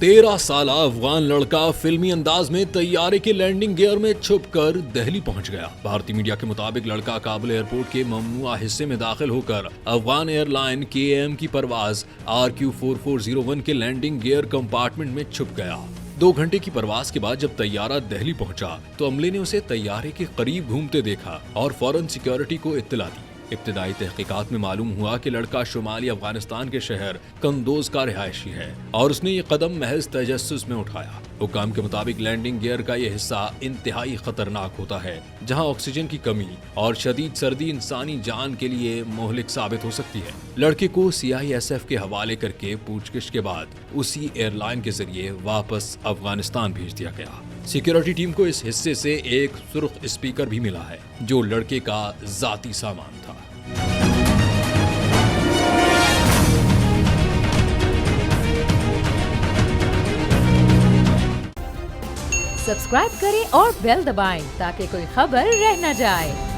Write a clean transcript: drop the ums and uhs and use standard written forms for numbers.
13 साल अफगान लड़का फिल्मी अंदाज में तैयारे के लैंडिंग गियर में छुपकर दिल्ली पहुंच गया। भारतीय मीडिया के मुताबिक लड़का काबुल एयरपोर्ट के ममनुआ हिस्से में दाखिल होकर अफगान एयरलाइन KAM की परवाज RQ4401 के लैंडिंग गियर कंपार्टमेंट में छुप गया। 2 घंटे की परवाज के बाद जब तैयारा दिल्ली पहुंचा तो अमले ने उसे तैयारे के करीब घूमते देखा और फौरन सिक्योरिटी को इत्तला दी। इब्तिदाई तहकीकात में मालूम हुआ कि लड़का शुमाली अफगानिस्तान के शहर कंदोज का रिहायशी है और उसने ये कदम महज तजस्सुस में उठाया। हुक्काम के मुताबिक लैंडिंग गियर का यह हिस्सा इंतहाई खतरनाक होता है, जहां ऑक्सीजन की कमी और शदीद सर्दी इंसानी जान के लिए मोहलिक साबित हो सकती है। लड़के को CISF के हवाले करके पूछगिछ के बाद उसी एयरलाइन के जरिए वापस अफगानिस्तान भेज दिया गया। सिक्योरिटी टीम को इस हिस्से से एक सुर्ख स्पीकर भी मिला है जो लड़के का जाती सामान था। सब्सक्राइब करें और बेल दबाएं ताकि कोई खबर रह न जाए।